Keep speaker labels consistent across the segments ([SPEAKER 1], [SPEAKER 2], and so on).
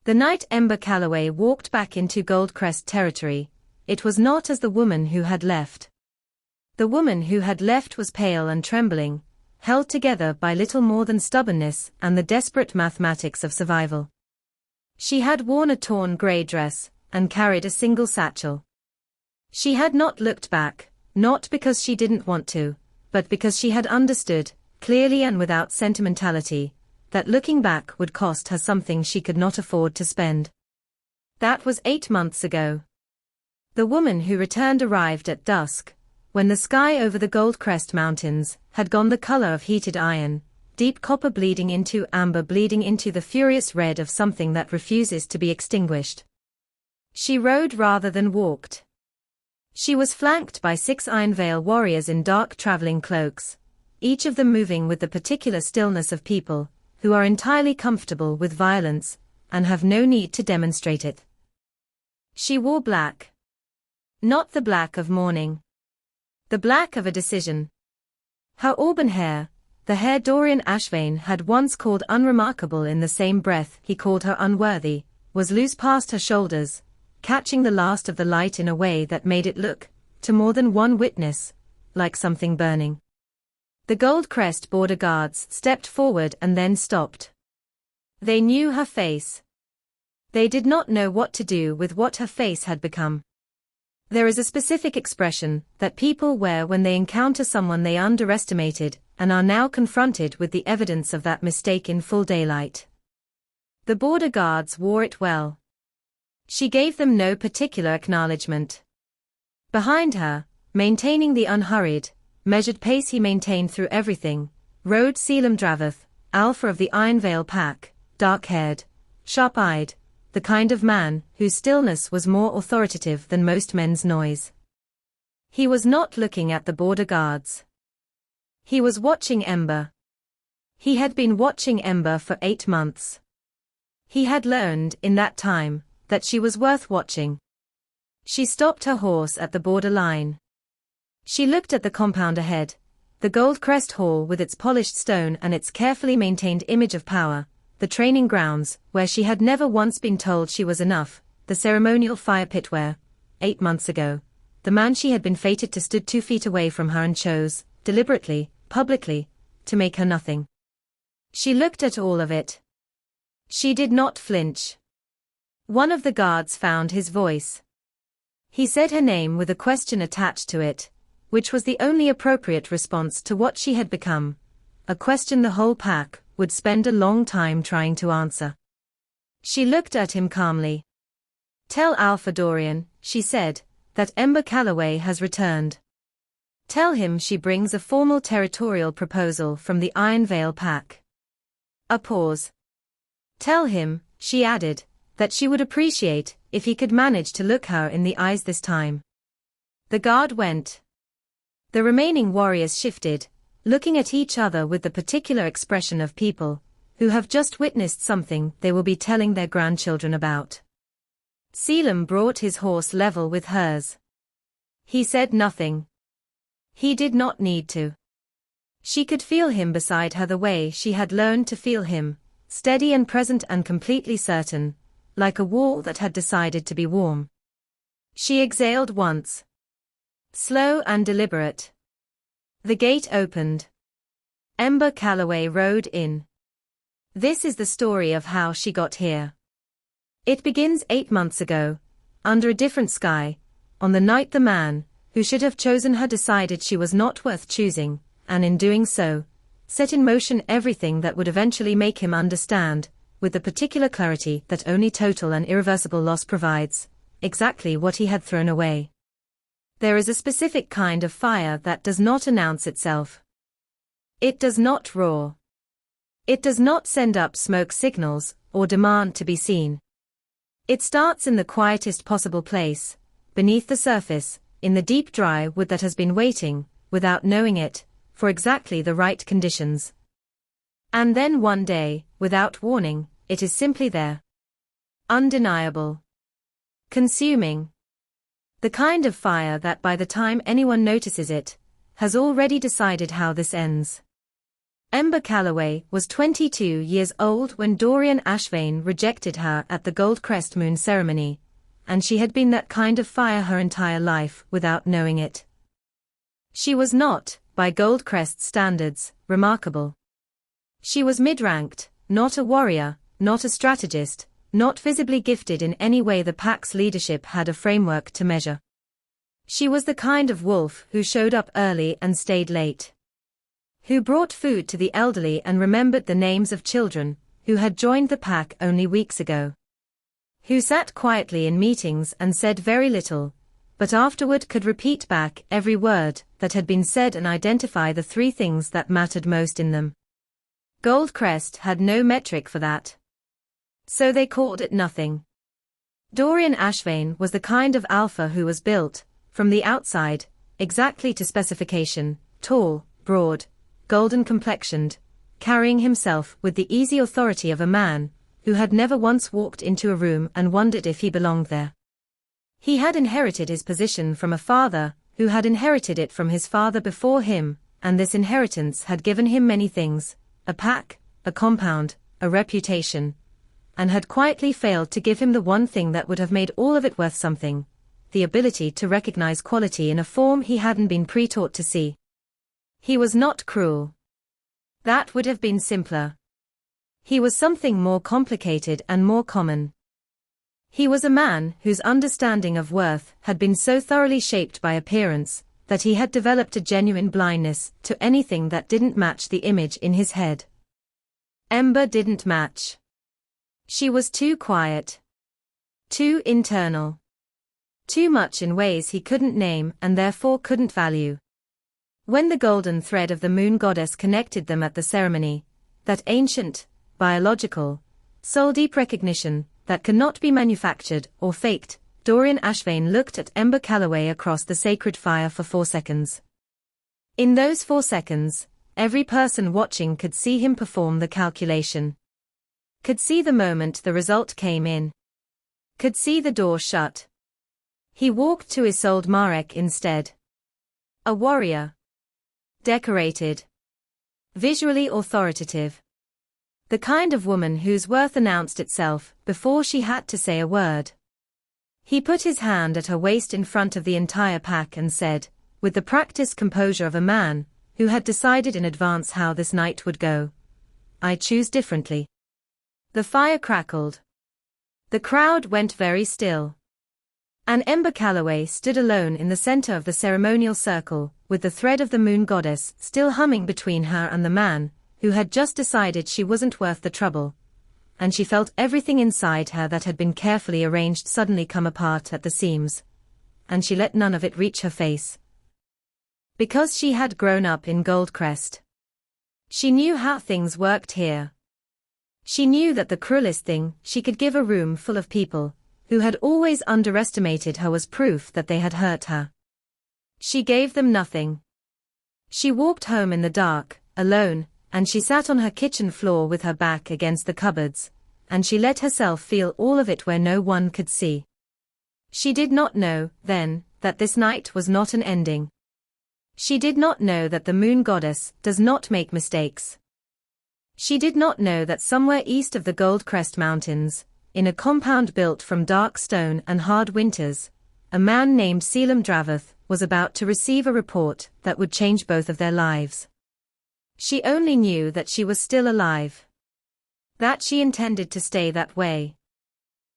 [SPEAKER 1] The night Ember Calloway walked back into Gold Crest territory, it was not as the woman who had left. The woman who had left was pale and trembling, held together by little more than stubbornness and the desperate mathematics of survival. She had worn a torn grey dress, and carried a single satchel. She had not looked back, not because she didn't want to, but because she had understood, clearly and without sentimentality, that looking back would cost her something she could not afford to spend. That was 8 months ago. The woman who returned arrived at dusk, when the sky over the Gold Crest Mountains had gone the color of heated iron, deep copper bleeding into amber, bleeding into the furious red of something that refuses to be extinguished. She rode rather than walked. She was flanked by 6 Ironvale warriors in dark traveling cloaks, each of them moving with the particular stillness of people who are entirely comfortable with violence and have no need to demonstrate it. She wore black. Not the black of mourning. The black of a decision. Her auburn hair, the hair Dorian Ashvane had once called unremarkable in the same breath he called her unworthy, was loose past her shoulders, catching the last of the light in a way that made it look, to more than one witness, like something burning. The Gold Crest border guards stepped forward and then stopped. They knew her face. They did not know what to do with what her face had become. There is a specific expression that people wear when they encounter someone they underestimated and are now confronted with the evidence of that mistake in full daylight. The border guards wore it well. She gave them no particular acknowledgement. Behind her, maintaining the unhurried, measured pace he maintained through everything, rode Selim Dravath, alpha of the Ironvale pack, dark-haired, sharp-eyed, the kind of man whose stillness was more authoritative than most men's noise. He was not looking at the border guards. He was watching Ember. He had been watching Ember for 8 months. He had learned in that time that she was worth watching. She stopped her horse at the border line. She looked at the compound ahead, the Gold Crest Hall with its polished stone and its carefully maintained image of power, the training grounds, where she had never once been told she was enough, the ceremonial fire pit where, 8 months ago, the man she had been fated to stood 2 feet away from her and chose, deliberately, publicly, to make her nothing. She looked at all of it. She did not flinch. One of the guards found his voice. He said her name with a question attached to it, which was the only appropriate response to what she had become, a question the whole pack would spend a long time trying to answer. She looked at him calmly. "Tell Alpha Dorian," she said, "that Ember Calloway has returned. Tell him she brings a formal territorial proposal from the Ironvale pack." A pause. "Tell him," she added, "that she would appreciate if he could manage to look her in the eyes this time." The guard went. The remaining warriors shifted, looking at each other with the particular expression of people who have just witnessed something they will be telling their grandchildren about. Selim brought his horse level with hers. He said nothing. He did not need to. She could feel him beside her the way she had learned to feel him, steady and present and completely certain, like a wall that had decided to be warm. She exhaled once. Slow and deliberate. The gate opened. Ember Calloway rode in. This is the story of how she got here. It begins 8 months ago, under a different sky, on the night the man who should have chosen her decided she was not worth choosing, and in doing so, set in motion everything that would eventually make him understand, with the particular clarity that only total and irreversible loss provides, exactly what he had thrown away. There is a specific kind of fire that does not announce itself. It does not roar. It does not send up smoke signals or demand to be seen. It starts in the quietest possible place, beneath the surface, in the deep dry wood that has been waiting, without knowing it, for exactly the right conditions. And then one day, without warning, it is simply there. Undeniable. Consuming. The kind of fire that by the time anyone notices it, has already decided how this ends. Ember Calloway was 22 years old when Dorian Ashvane rejected her at the Gold Crest moon ceremony, and she had been that kind of fire her entire life without knowing it. She was not, by Gold Crest standards, remarkable. She was mid-ranked, not a warrior, not a strategist, not visibly gifted in any way the pack's leadership had a framework to measure. She was the kind of wolf who showed up early and stayed late, who brought food to the elderly and remembered the names of children who had joined the pack only weeks ago, who sat quietly in meetings and said very little, but afterward could repeat back every word that had been said and identify the three things that mattered most in them. Gold Crest had no metric for that, so they called it nothing. Dorian Ashvane was the kind of alpha who was built, from the outside, exactly to specification, tall, broad, golden-complexioned, carrying himself with the easy authority of a man who had never once walked into a room and wondered if he belonged there. He had inherited his position from a father who had inherited it from his father before him, and this inheritance had given him many things, a pack, a compound, a reputation, and had quietly failed to give him the one thing that would have made all of it worth something, the ability to recognize quality in a form he hadn't been pre-taught to see. He was not cruel. That would have been simpler. He was something more complicated and more common. He was a man whose understanding of worth had been so thoroughly shaped by appearance that he had developed a genuine blindness to anything that didn't match the image in his head. Ember didn't match. She was too quiet, too internal, too much in ways he couldn't name and therefore couldn't value. When the golden thread of the moon goddess connected them at the ceremony, that ancient, biological, soul-deep recognition that cannot be manufactured or faked, Dorian Ashvane looked at Ember Calloway across the sacred fire for 4 seconds. In those 4 seconds, every person watching could see him perform the calculation. Could see the moment the result came in. Could see the door shut. He walked to Isolde Marek instead. A warrior. Decorated. Visually authoritative. The kind of woman whose worth announced itself before she had to say a word. He put his hand at her waist in front of the entire pack and said, with the practiced composure of a man who had decided in advance how this night would go, "I choose differently." The fire crackled. The crowd went very still. And Ember Calloway stood alone in the center of the ceremonial circle, with the thread of the moon goddess still humming between her and the man who had just decided she wasn't worth the trouble. And she felt everything inside her that had been carefully arranged suddenly come apart at the seams. And she let none of it reach her face. Because she had grown up in Gold Crest. She knew how things worked here. She knew that the cruelest thing she could give a room full of people who had always underestimated her was proof that they had hurt her. She gave them nothing. She walked home in the dark, alone, and she sat on her kitchen floor with her back against the cupboards, and she let herself feel all of it where no one could see. She did not know, then, that this night was not an ending. She did not know that the moon goddess does not make mistakes. She did not know that somewhere east of the Gold Crest Mountains, in a compound built from dark stone and hard winters, a man named Selim Dravath was about to receive a report that would change both of their lives. She only knew that she was still alive. That she intended to stay that way.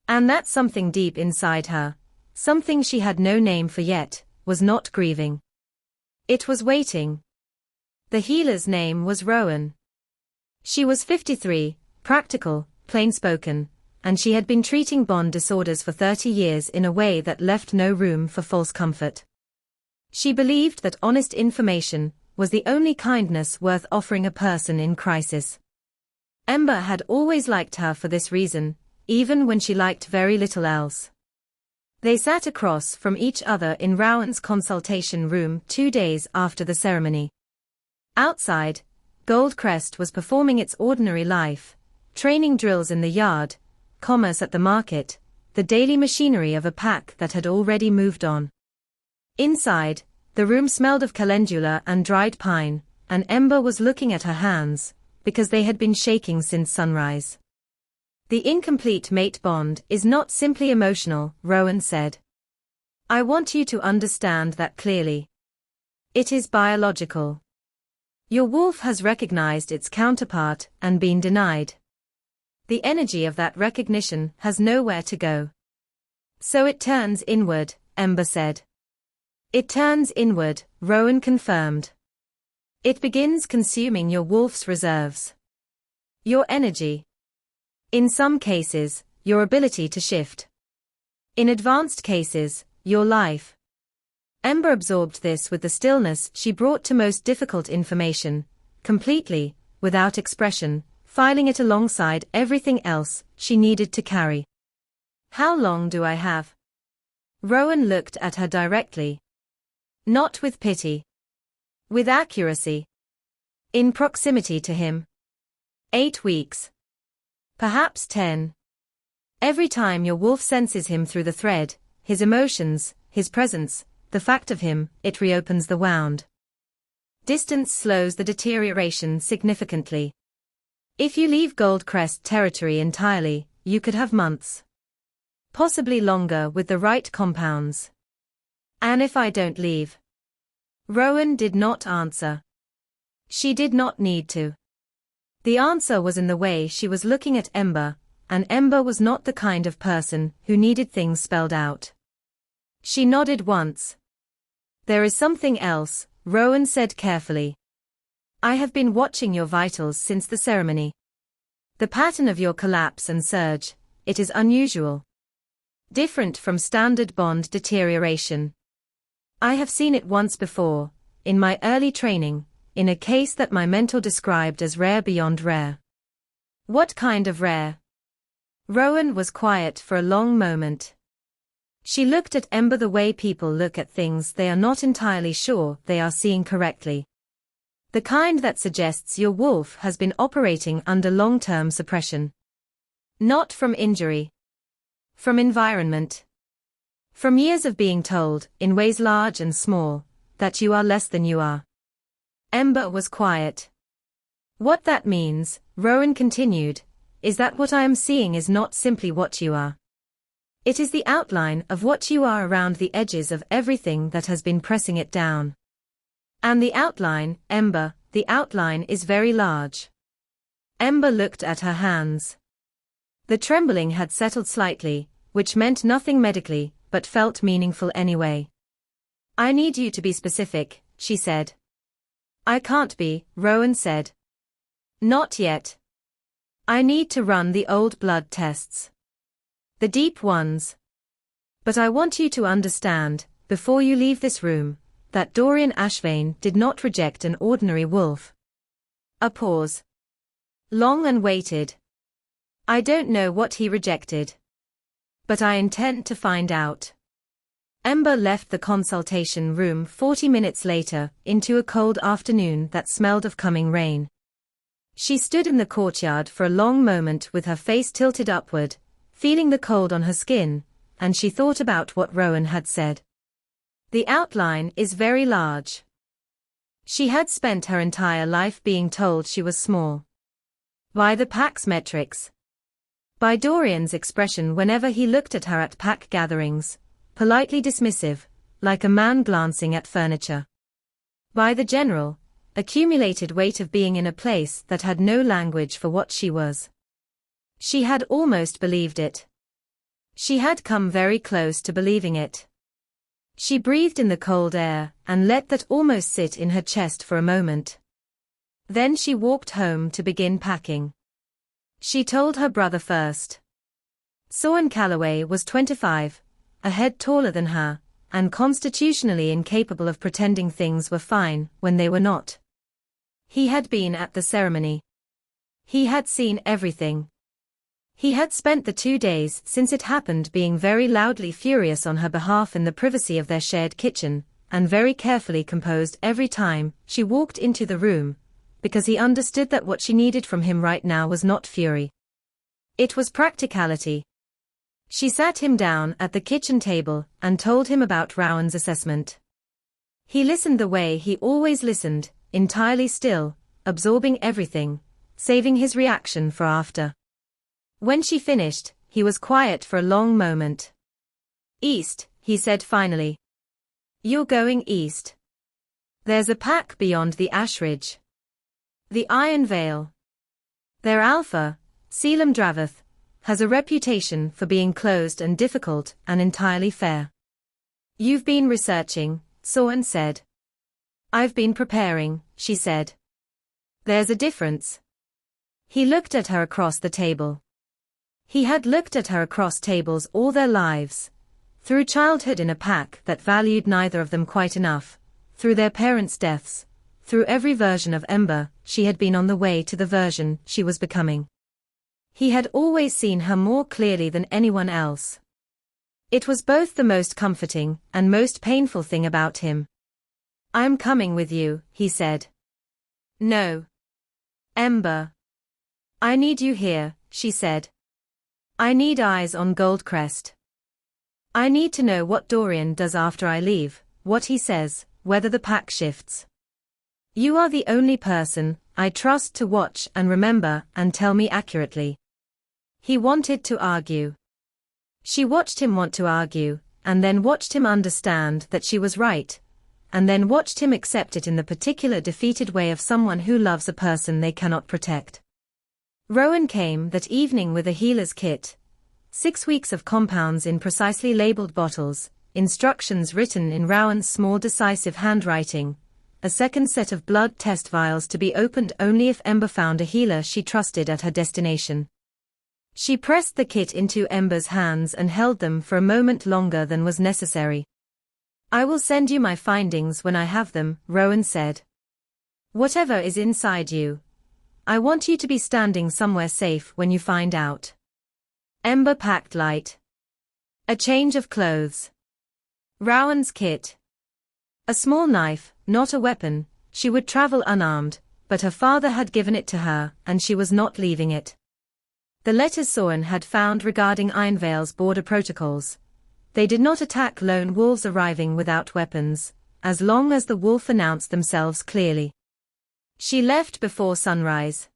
[SPEAKER 1] And that something deep inside her, something she had no name for yet, was not grieving. It was waiting. The healer's name was Rowan. She was 53, practical, plain-spoken, and she had been treating bond disorders for 30 years in a way that left no room for false comfort. She believed that honest information was the only kindness worth offering a person in crisis. Ember had always liked her for this reason, even when she liked very little else. They sat across from each other in Rowan's consultation room 2 days after the ceremony. Outside, Gold Crest was performing its ordinary life, training drills in the yard, commerce at the market, the daily machinery of a pack that had already moved on. Inside, the room smelled of calendula and dried pine, and Ember was looking at her hands, because they had been shaking since sunrise. The incomplete mate bond is not simply emotional, Rowan said. I want you to understand that clearly. It is biological. Your wolf has recognized its counterpart and been denied. The energy of that recognition has nowhere to go. So it turns inward, Ember said. It turns inward, Rowan confirmed. It begins consuming your wolf's reserves. Your energy. In some cases, your ability to shift. In advanced cases, your life. Ember absorbed this with the stillness she brought to most difficult information, completely, without expression, filing it alongside everything else she needed to carry. How long do I have? Rowan looked at her directly. Not with pity. With accuracy. In proximity to him. 8 weeks. Perhaps 10. Every time your wolf senses him through the thread, his emotions, his presence, the fact of him, it reopens the wound. Distance slows the deterioration significantly. If you leave Gold Crest territory entirely, you could have months. Possibly longer with the right compounds. And if I don't leave? Rowan did not answer. She did not need to. The answer was in the way she was looking at Ember, and Ember was not the kind of person who needed things spelled out. She nodded once. There is something else, Rowan said carefully. I have been watching your vitals since the ceremony. The pattern of your collapse and surge, it is unusual. Different from standard bond deterioration. I have seen it once before, in my early training, in a case that my mentor described as rare beyond rare. What kind of rare? Rowan was quiet for a long moment. She looked at Ember the way people look at things they are not entirely sure they are seeing correctly. The kind that suggests your wolf has been operating under long-term suppression. Not from injury. From environment. From years of being told, in ways large and small, that you are less than you are. Ember was quiet. What that means, Rowan continued, is that what I am seeing is not simply what you are. It is the outline of what you are around the edges of everything that has been pressing it down. And the outline, Ember, the outline is very large. Ember looked at her hands. The trembling had settled slightly, which meant nothing medically, but felt meaningful anyway. I need you to be specific, she said. I can't be, Rowan said. Not yet. I need to run the old blood tests. The deep ones. But I want you to understand, before you leave this room, that Dorian Ashvane did not reject an ordinary wolf. A pause. Long and weighted. I don't know what he rejected. But I intend to find out. Ember left the consultation room 40 minutes later, into a cold afternoon that smelled of coming rain. She stood in the courtyard for a long moment with her face tilted upward, feeling the cold on her skin, and she thought about what Rowan had said. The outline is very large. She had spent her entire life being told she was small. By the pack's metrics. By Dorian's expression whenever he looked at her at pack gatherings, politely dismissive, like a man glancing at furniture. By the general, accumulated weight of being in a place that had no language for what she was. She had almost believed it. She had come very close to believing it. She breathed in the cold air and let that almost sit in her chest for a moment. Then she walked home to begin packing. She told her brother first. Soren Calloway was 25, a head taller than her, and constitutionally incapable of pretending things were fine when they were not. He had been at the ceremony. He had seen everything. He had spent the 2 days since it happened being very loudly furious on her behalf in the privacy of their shared kitchen, and very carefully composed every time she walked into the room, because he understood that what she needed from him right now was not fury. It was practicality. She sat him down at the kitchen table and told him about Rowan's assessment. He listened the way he always listened, entirely still, absorbing everything, saving his reaction for after. When she finished, he was quiet for a long moment. "East," he said finally. "You're going east. There's a pack beyond the ash ridge. The Iron Vale. Their alpha, Selim Dravath, has a reputation for being closed and difficult and entirely fair." "You've been researching," Soren said. "I've been preparing," she said. "There's a difference." He looked at her across the table. He had looked at her across tables all their lives. Through childhood in a pack that valued neither of them quite enough, through their parents' deaths, through every version of Ember, she had been on the way to the version she was becoming. He had always seen her more clearly than anyone else. It was both the most comforting and most painful thing about him. "I'm coming with you," he said. "No. Ember. I need you here," she said. "I need eyes on Gold Crest. I need to know what Dorian does after I leave, what he says, whether the pack shifts. You are the only person I trust to watch and remember and tell me accurately." He wanted to argue. She watched him want to argue, and then watched him understand that she was right, and then watched him accept it in the particular defeated way of someone who loves a person they cannot protect. Rowan came that evening with a healer's kit. 6 weeks of compounds in precisely labeled bottles, instructions written in Rowan's small decisive handwriting, a second set of blood test vials to be opened only if Ember found a healer she trusted at her destination. She pressed the kit into Ember's hands and held them for a moment longer than was necessary. "I will send you my findings when I have them," Rowan said. "Whatever is inside you. I want you to be standing somewhere safe when you find out." Ember packed light. A change of clothes. Rowan's kit. A small knife, not a weapon. She would travel unarmed, but her father had given it to her, and she was not leaving it. The letters Soren had found regarding Ironvale's border protocols. They did not attack lone wolves arriving without weapons, as long as the wolf announced themselves clearly. She left before sunrise.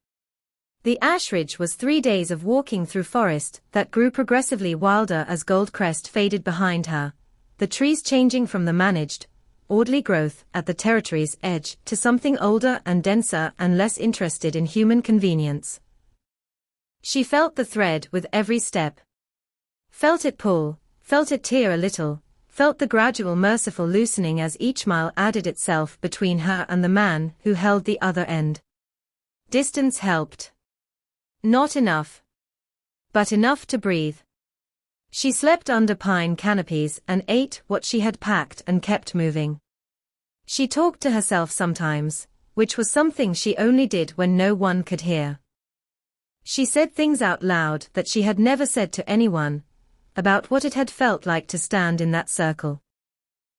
[SPEAKER 1] The ash ridge was 3 days of walking through forest that grew progressively wilder as Gold Crest faded behind her, the trees changing from the managed, orderly growth at the territory's edge to something older and denser and less interested in human convenience. She felt the thread with every step. Felt it pull, felt it tear a little, felt the gradual merciful loosening as each mile added itself between her and the man who held the other end. Distance helped. Not enough. But enough to breathe. She slept under pine canopies and ate what she had packed and kept moving. She talked to herself sometimes, which was something she only did when no one could hear. She said things out loud that she had never said to anyone, about what it had felt like to stand in that circle.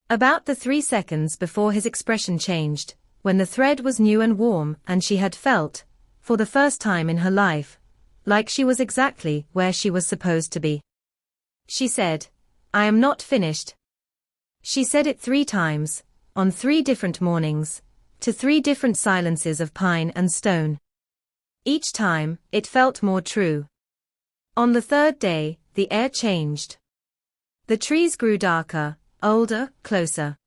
[SPEAKER 1] About the 3 seconds before his expression changed, when the thread was new and warm and she had felt, for the first time in her life, like she was exactly where she was supposed to be. She said, "I am not finished." She said it 3 times, on 3 different mornings, to 3 different silences of pine and stone. Each time, it felt more true. On the 3rd day, the air changed. The trees grew darker, older, closer.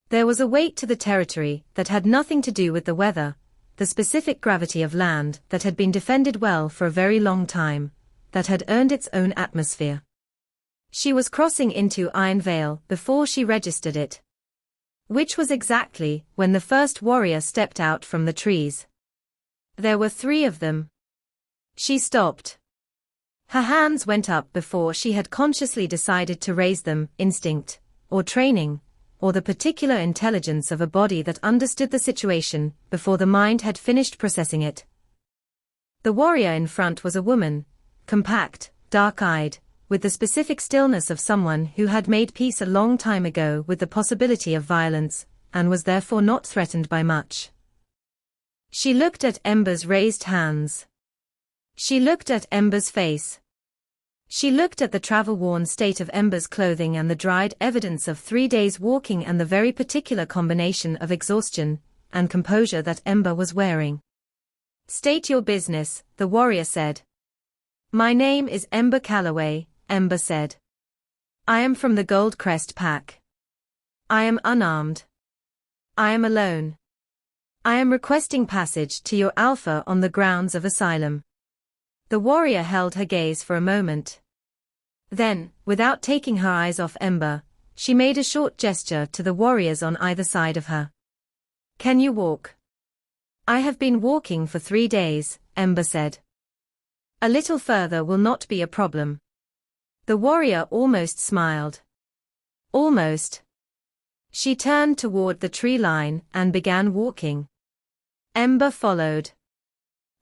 [SPEAKER 1] There was a weight to the territory that had nothing to do with the weather, the specific gravity of land that had been defended well for a very long time, that had earned its own atmosphere. She was crossing into Iron Vale before she registered it. Which was exactly when the first warrior stepped out from the trees. There were 3 of them. She stopped. Her hands went up before she had consciously decided to raise them, instinct, or training, or the particular intelligence of a body that understood the situation before the mind had finished processing it. The warrior in front was a woman, compact, dark-eyed, with the specific stillness of someone who had made peace a long time ago with the possibility of violence, and was therefore not threatened by much. She looked at Ember's raised hands. She looked at Ember's face. She looked at the travel-worn state of Ember's clothing and the dried evidence of 3 days walking and the very particular combination of exhaustion, and composure that Ember was wearing. "State your business," the warrior said. "My name is Ember Calloway," Ember said. "I am from the Gold Crest pack. I am unarmed. I am alone. I am requesting passage to your alpha on the grounds of asylum." The warrior held her gaze for a moment. Then, without taking her eyes off Ember, she made a short gesture to the warriors on either side of her. "Can you walk?" "I have been walking for 3 days," Ember said. "A little further will not be a problem." The warrior almost smiled. Almost. She turned toward the tree line and began walking. Ember followed.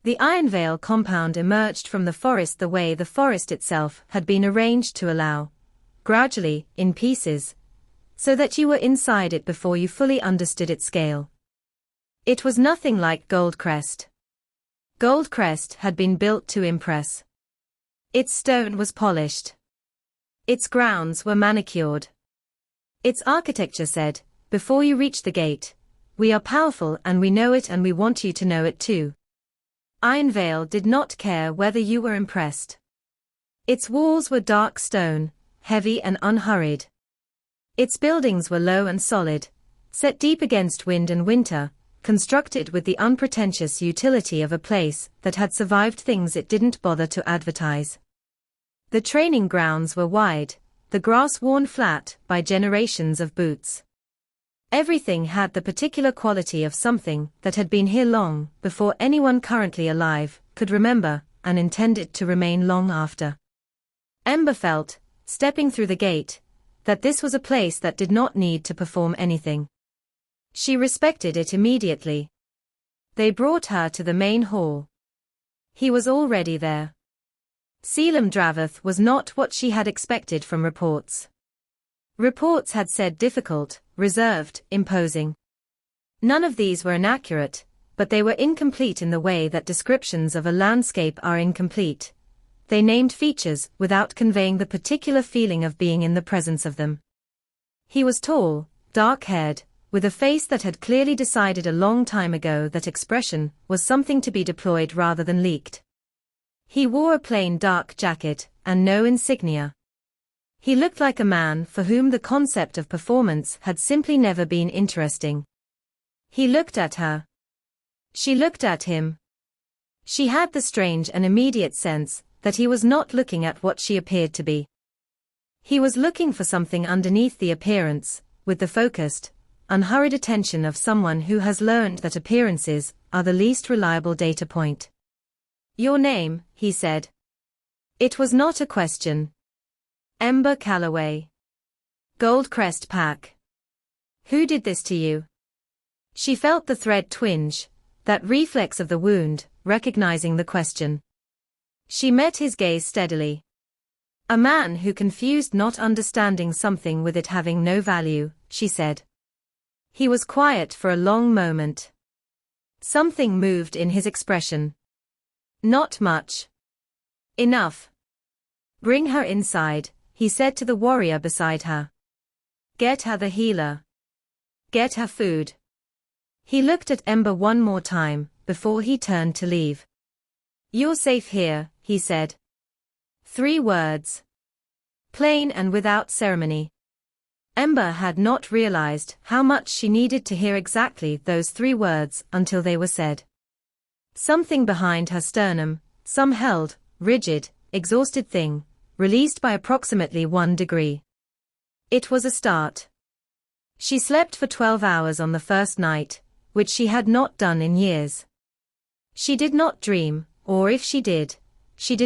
[SPEAKER 1] The Ironvale compound emerged from the forest the way the forest itself had been arranged to allow, gradually, in pieces, so that you were inside it before you fully understood its scale. It was nothing like Gold Crest. Gold Crest had been built to impress. Its stone was polished. Its grounds were manicured. Its architecture said, "Before you reach the gate, we are powerful and we know it and we want you to know it too." Ironvale did not care whether you were impressed. Its walls were dark stone, heavy and unhurried. Its buildings were low and solid, set deep against wind and winter, constructed with the unpretentious utility of a place that had survived things it didn't bother to advertise. The training grounds were wide, the grass worn flat by generations of boots. Everything had the particular quality of something that had been here long before anyone currently alive could remember and intended to remain long after. Ember felt, stepping through the gate, that this was a place that did not need to perform anything. She respected it immediately. They brought her to the main hall. He was already there. Selim Dravath was not what she had expected from reports. Reports had said difficult, reserved, imposing. None of these were inaccurate, but they were incomplete in the way that descriptions of a landscape are incomplete. They named features without conveying the particular feeling of being in the presence of them. He was tall, dark-haired, with a face that had clearly decided a long time ago that expression was something to be deployed rather than leaked. He wore a plain dark jacket and no insignia. He looked like a man for whom the concept of performance had simply never been interesting. He looked at her. She looked at him. She had the strange and immediate sense that he was not looking at what she appeared to be. He was looking for something underneath the appearance, with the focused, unhurried attention of someone who has learned that appearances are the least reliable data point. "Your name," he said. It was not a question. "Ember Calloway. Gold Crest pack. Who did this to you?" She felt the thread twinge, that reflex of the wound, recognizing the question. She met his gaze steadily. "A man who confused not understanding something with it having no value," she said. He was quiet for a long moment. Something moved in his expression. "Not much." "Enough. Bring her inside," he said to the warrior beside her. "Get her the healer. Get her food." He looked at Ember one more time, before he turned to leave. "You're safe here," he said. 3 words. Plain and without ceremony. Ember had not realized how much she needed to hear exactly those 3 words until they were said. Something behind her sternum, some held, rigid, exhausted thing, released by approximately 1 degree. It was a start. She slept for 12 hours on the first night, which she had not done in years. She did not dream, or if she did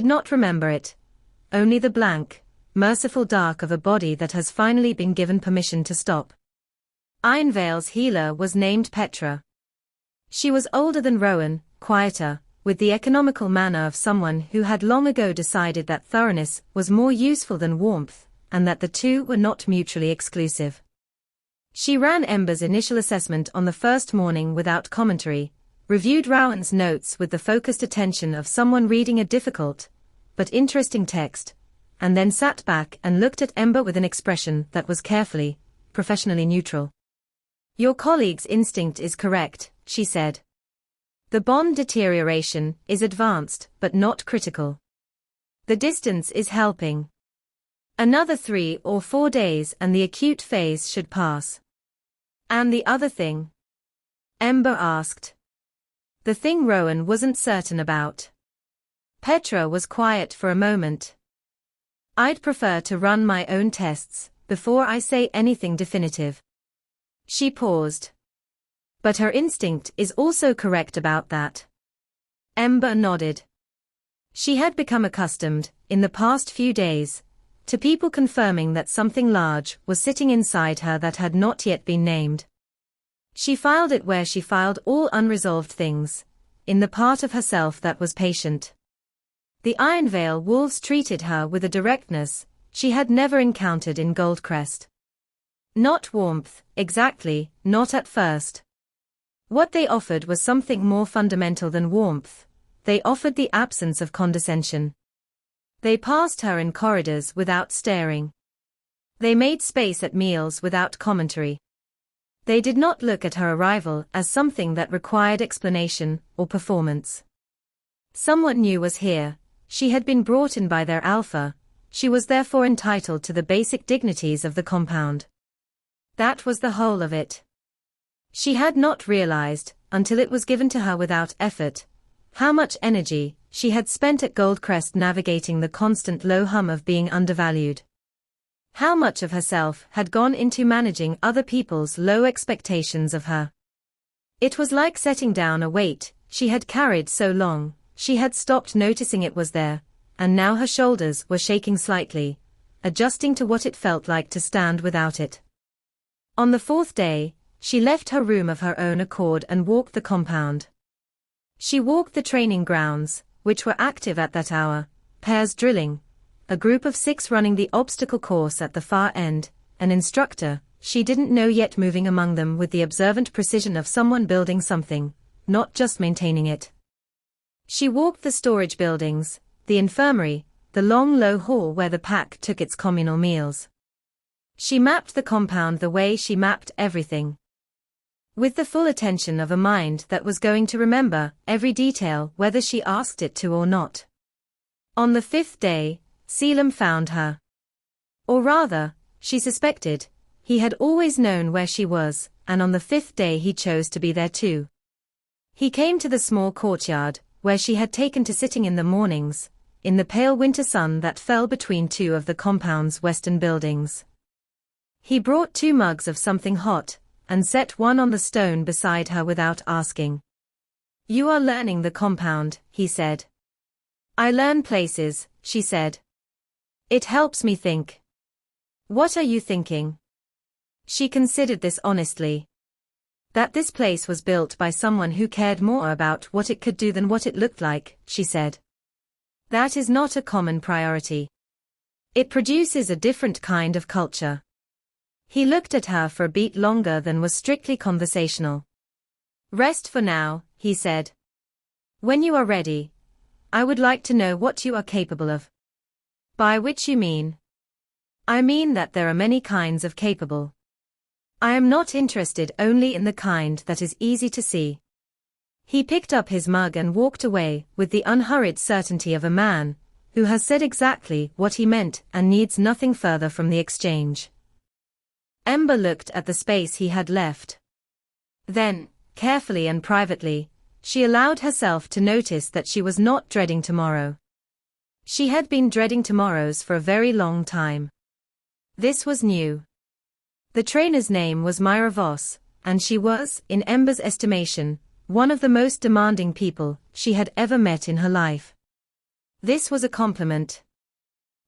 [SPEAKER 1] not remember it. Only the blank, merciful dark of a body that has finally been given permission to stop. Ironvale's healer was named Petra. She was older than Rowan, quieter, with the economical manner of someone who had long ago decided that thoroughness was more useful than warmth, and that the two were not mutually exclusive. She ran Ember's initial assessment on the first morning without commentary, reviewed Rowan's notes with the focused attention of someone reading a difficult, but interesting text, and then sat back and looked at Ember with an expression that was carefully, professionally neutral. Your colleague's instinct is correct, she said. The bond deterioration is advanced but not critical. The distance is helping. Another 3 or 4 days and the acute phase should pass. And the other thing? Ember asked. The thing Rowan wasn't certain about. Petra was quiet for a moment. I'd prefer to run my own tests before I say anything definitive. She paused. But her instinct is also correct about that. Ember nodded. She had become accustomed, in the past few days, to people confirming that something large was sitting inside her that had not yet been named. She filed it where she filed all unresolved things, in the part of herself that was patient. The Ironvale wolves treated her with a directness she had never encountered in Gold Crest. Not warmth, exactly, not at first. What they offered was something more fundamental than warmth. They offered the absence of condescension. They passed her in corridors without staring. They made space at meals without commentary. They did not look at her arrival as something that required explanation or performance. Someone new was here. She had been brought in by their alpha. She was therefore entitled to the basic dignities of the compound. That was the whole of it. She had not realized, until it was given to her without effort, how much energy she had spent at Gold Crest navigating the constant low hum of being undervalued. How much of herself had gone into managing other people's low expectations of her. It was like setting down a weight she had carried so long. She had stopped noticing it was there, and now her shoulders were shaking slightly, adjusting to what it felt like to stand without it. On the 4th day, she left her room of her own accord and walked the compound. She walked the training grounds, which were active at that hour, pairs drilling, a group of 6 running the obstacle course at the far end, an instructor, she didn't know yet, moving among them with the observant precision of someone building something, not just maintaining it. She walked the storage buildings, the infirmary, the long low hall where the pack took its communal meals. She mapped the compound the way she mapped everything. With the full attention of a mind that was going to remember every detail whether she asked it to or not. On the 5th day, Selim found her. Or rather, she suspected, he had always known where she was, and on the 5th day he chose to be there too. He came to the small courtyard, where she had taken to sitting in the mornings, in the pale winter sun that fell between 2 of the compound's western buildings. He brought 2 mugs of something hot, and set one on the stone beside her without asking. You are learning the compound, he said. I learn places, she said. It helps me think. What are you thinking? She considered this honestly. That this place was built by someone who cared more about what it could do than what it looked like, she said. That is not a common priority. It produces a different kind of culture. He looked at her for a beat longer than was strictly conversational. Rest for now, he said. When you are ready, I would like to know what you are capable of. By which you mean? I mean that there are many kinds of capable. I am not interested only in the kind that is easy to see. He picked up his mug and walked away with the unhurried certainty of a man who has said exactly what he meant and needs nothing further from the exchange. Ember looked at the space he had left. Then, carefully and privately, she allowed herself to notice that she was not dreading tomorrow. She had been dreading tomorrows for a very long time. This was new. The trainer's name was Myra Voss, and she was, in Ember's estimation, one of the most demanding people she had ever met in her life. This was a compliment.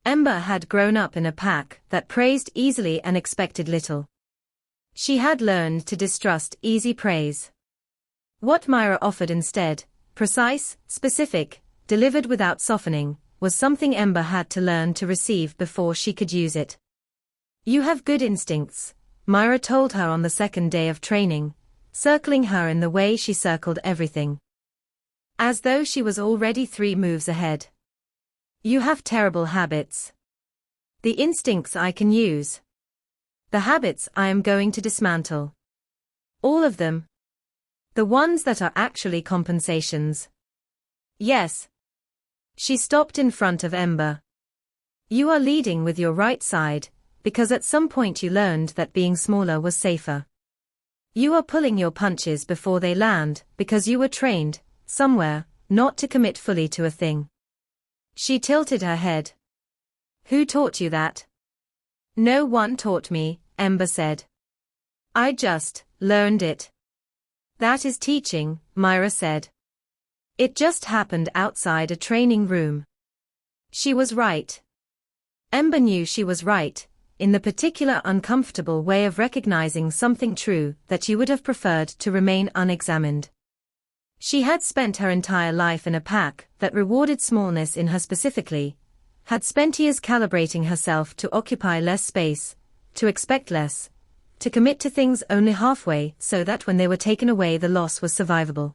[SPEAKER 1] Ember had grown up in a pack that praised easily and expected little. She had learned to distrust easy praise. What Myra offered instead, precise, specific, delivered without softening, was something Ember had to learn to receive before she could use it. You have good instincts, Myra told her on the 2nd day of training, circling her in the way she circled everything. As though she was already 3 moves ahead. You have terrible habits. The instincts I can use. The habits I am going to dismantle. All of them. The ones that are actually compensations. Yes. She stopped in front of Ember. You are leading with your right side, because at some point you learned that being smaller was safer. You are pulling your punches before they land, because you were trained, somewhere, not to commit fully to a thing. She tilted her head. Who taught you that? No one taught me, Ember said. I just learned it. That is teaching, Myra said. It just happened outside a training room. She was right. Ember knew she was right, in the particular uncomfortable way of recognizing something true that you would have preferred to remain unexamined. She had spent her entire life in a pack that rewarded smallness in her specifically, had spent years calibrating herself to occupy less space, to expect less, to commit to things only halfway so that when they were taken away the loss was survivable.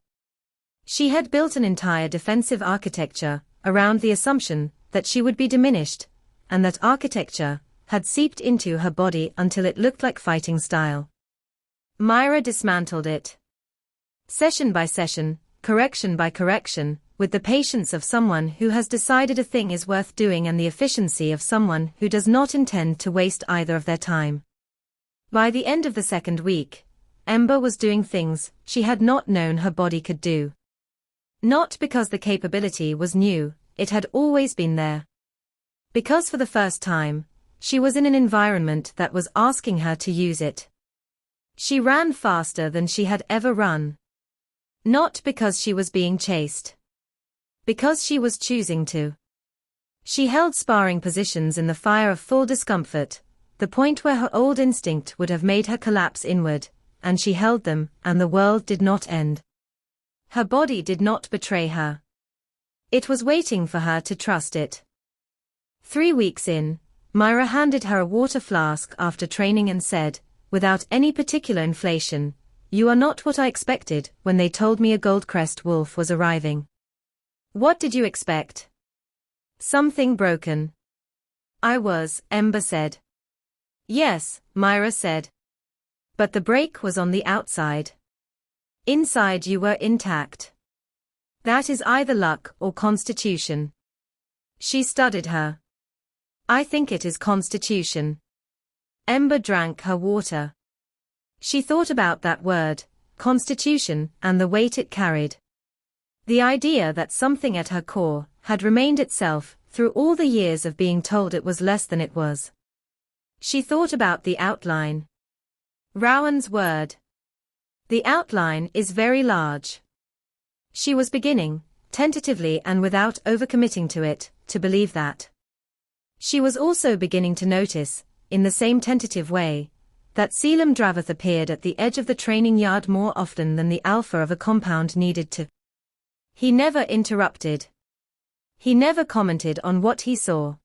[SPEAKER 1] She had built an entire defensive architecture around the assumption that she would be diminished, and that architecture had seeped into her body until it looked like fighting style. Myra dismantled it. Session by session, correction by correction, with the patience of someone who has decided a thing is worth doing and the efficiency of someone who does not intend to waste either of their time. By the end of the second week, Ember was doing things she had not known her body could do. Not because the capability was new, it had always been there. Because for the first time, she was in an environment that was asking her to use it. She ran faster than she had ever run. Not because she was being chased. Because she was choosing to. She held sparring positions in the fire of full discomfort, the point where her old instinct would have made her collapse inward, and she held them, and the world did not end. Her body did not betray her. It was waiting for her to trust it. 3 weeks in, Myra handed her a water flask after training and said, without any particular inflation, "You are not what I expected when they told me a Gold Crest wolf was arriving." What did you expect? Something broken. I was, Ember said. Yes, Myra said. But the break was on the outside. Inside you were intact. That is either luck or constitution. She studied her. I think it is constitution. Ember drank her water. She thought about that word, constitution, and the weight it carried. The idea that something at her core had remained itself through all the years of being told it was less than it was. She thought about the outline. Rowan's word. The outline is very large. She was beginning, tentatively and without overcommitting to it, to believe that. She was also beginning to notice, in the same tentative way, that Selim Dravath appeared at the edge of the training yard more often than the alpha of a compound needed to. He never interrupted. He never commented on what he saw.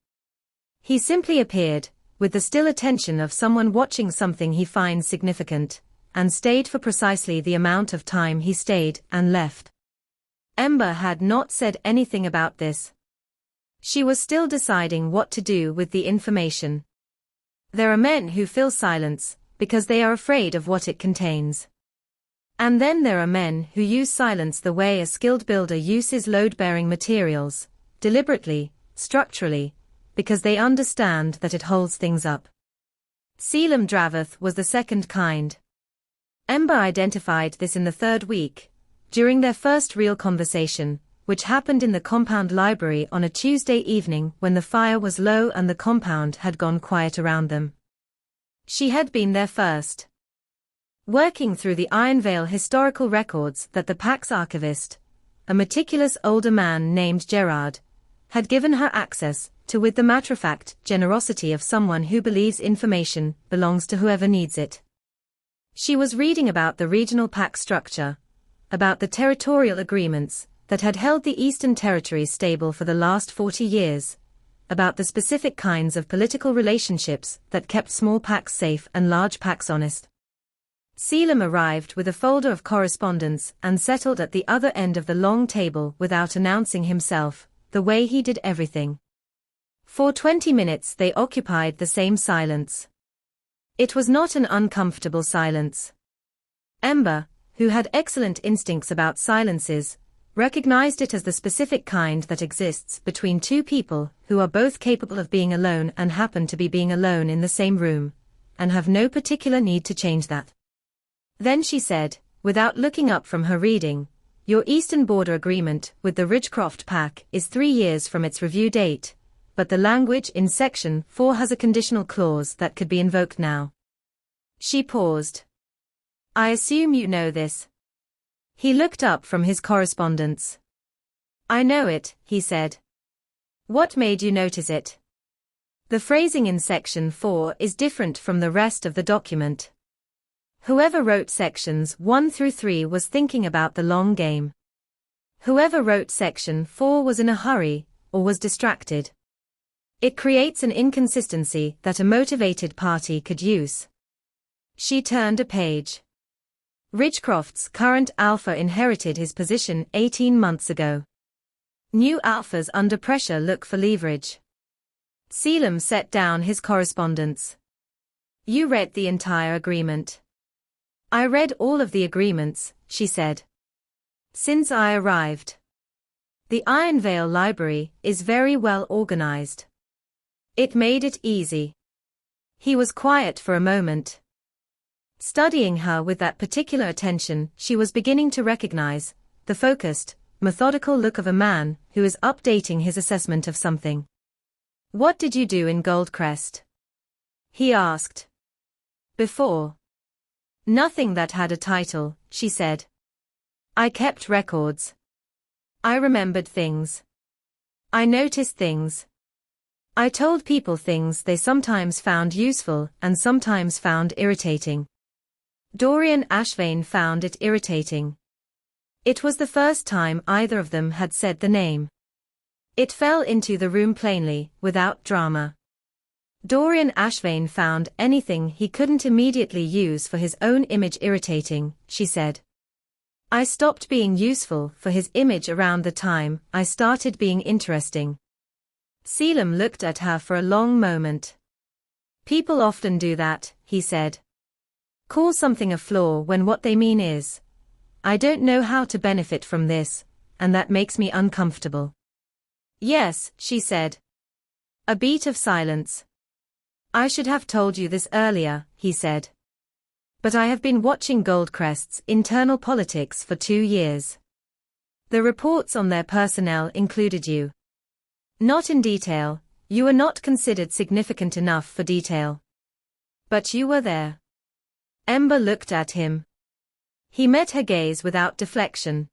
[SPEAKER 1] He simply appeared, with the still attention of someone watching something he finds significant, and stayed for precisely the amount of time he stayed and left. Ember had not said anything about this. She was still deciding what to do with the information. There are men who fill silence, because they are afraid of what it contains. And then there are men who use silence the way a skilled builder uses load-bearing materials, deliberately, structurally, because they understand that it holds things up. Selim Dravath was the second kind. Ember identified this in the third week, during their first real conversation, which happened in the compound library on a Tuesday evening when the fire was low and the compound had gone quiet around them. She had been there first. Working through the Iron Veil historical records that the Pax archivist, a meticulous older man named Gerard, had given her access to with the matter-of-fact generosity of someone who believes information belongs to whoever needs it. She was reading about the regional Pax structure, about the territorial agreements that had held the Eastern Territories stable for the last 40 years, about the specific kinds of political relationships that kept small Pax safe and large Pax honest. Selim arrived with a folder of correspondence and settled at the other end of the long table without announcing himself, the way he did everything. For 20 minutes they occupied the same silence. It was not an uncomfortable silence. Ember, who had excellent instincts about silences, recognized it as the specific kind that exists between two people who are both capable of being alone and happen to be being alone in the same room, and have no particular need to change that. Then she said, without looking up from her reading, "Your Eastern Border Agreement with the Ridgecroft Pack is 3 years from its review date, but the language in Section 4 has a conditional clause that could be invoked now." She paused. "I assume you know this." He looked up from his correspondence. "I know it," he said. "What made you notice it?" "The phrasing in Section 4 is different from the rest of the document. Whoever wrote Sections 1 through 3 was thinking about the long game. Whoever wrote Section 4 was in a hurry, or was distracted. It creates an inconsistency that a motivated party could use." She turned a page. Ridgecroft's current alpha inherited his position 18 months ago. New alphas under pressure look for leverage. Selim set down his correspondence. "You read the entire agreement." "I read all of the agreements," she said. "Since I arrived. The Iron Veil Library is very well organized. It made it easy." He was quiet for a moment. Studying her with that particular attention, she was beginning to recognize the focused, methodical look of a man who is updating his assessment of something. "What did you do in Gold Crest?" he asked. "Before?" "Nothing that had a title," she said. "I kept records. I remembered things. I noticed things. I told people things they sometimes found useful and sometimes found irritating." Dorian Ashvane found it irritating. It was the first time either of them had said the name. It fell into the room plainly, without drama. Dorian Ashvane found anything he couldn't immediately use for his own image irritating, she said. "I stopped being useful for his image around the time I started being interesting." Selim looked at her for a long moment. "People often do that," he said. "Call something a flaw when what they mean is, I don't know how to benefit from this, and that makes me uncomfortable." "Yes," she said. A beat of silence. "I should have told you this earlier," he said. "But I have been watching Gold Crest's internal politics for 2 years. The reports on their personnel included you. Not in detail, you were not considered significant enough for detail. But you were there." Ember looked at him. He met her gaze without deflection.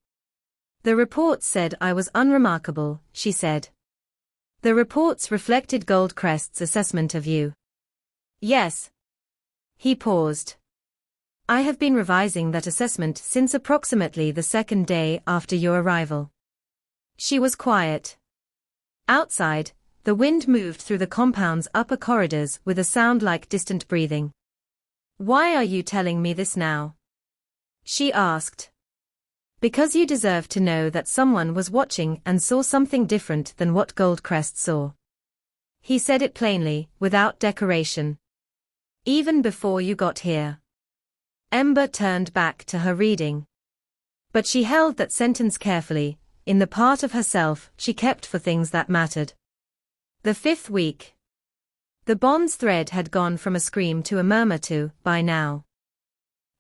[SPEAKER 1] "The reports said I was unremarkable," she said. "The reports reflected Gold Crest's assessment of you." "Yes." He paused. "I have been revising that assessment since approximately the 2nd day after your arrival." She was quiet. Outside, the wind moved through the compound's upper corridors with a sound like distant breathing. "Why are you telling me this now?" she asked. "Because you deserve to know that someone was watching and saw something different than what Gold Crest saw." He said it plainly, without decoration. "Even before you got here." Ember turned back to her reading. But she held that sentence carefully, in the part of herself she kept for things that mattered. The 5th week. The bond's thread had gone from a scream to a murmur to, by now,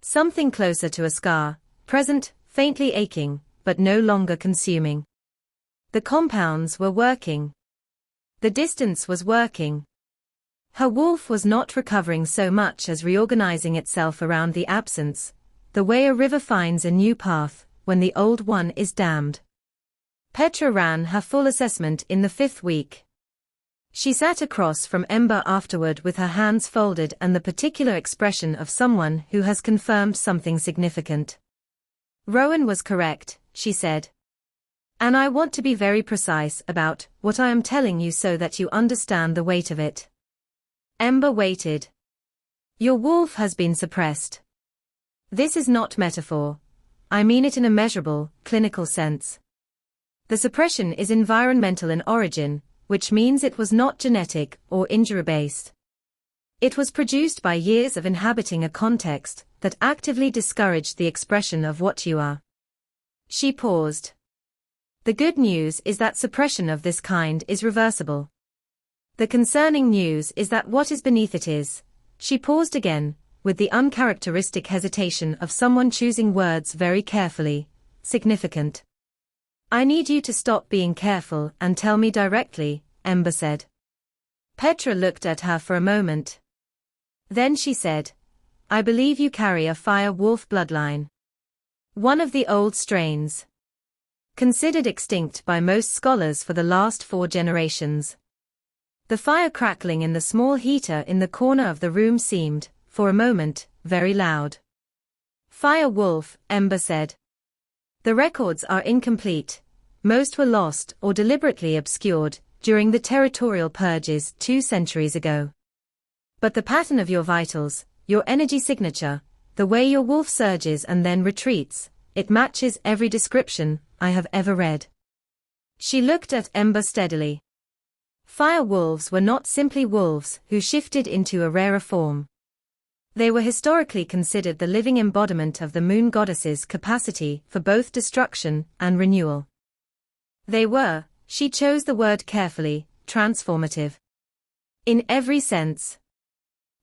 [SPEAKER 1] something closer to a scar, present, faintly aching, but no longer consuming. The compounds were working. The distance was working. Her wolf was not recovering so much as reorganizing itself around the absence, the way a river finds a new path when the old one is dammed. Petra ran her full assessment in the 5th week. She sat across from Ember afterward with her hands folded and the particular expression of someone who has confirmed something significant. "Rowan was correct," she said. "And I want to be very precise about what I am telling you so that you understand the weight of it." Ember waited. "Your wolf has been suppressed. This is not metaphor. I mean it in a measurable, clinical sense. The suppression is environmental in origin, which means it was not genetic or injury-based. It was produced by years of inhabiting a context that actively discouraged the expression of what you are. She paused. The good news is that suppression of this kind is reversible. The concerning news is that what is beneath it is. She paused again, with the uncharacteristic hesitation of someone choosing words very carefully, significant. I need you to stop being careful and tell me directly, Ember said. Petra looked at her for a moment. Then she said, I believe you carry a firewolf bloodline. One of the old strains. Considered extinct by most scholars for the last 4 generations. The fire crackling in the small heater in the corner of the room seemed, for a moment, very loud. Firewolf, Ember said. The records are incomplete. Most were lost or deliberately obscured during the territorial purges 2 centuries ago. But the pattern of your vitals, your energy signature, the way your wolf surges and then retreats, it matches every description I have ever read. She looked at Ember steadily. Fire wolves were not simply wolves who shifted into a rarer form. They were historically considered the living embodiment of the moon goddess's capacity for both destruction and renewal. They were, she chose the word carefully, transformative. In every sense.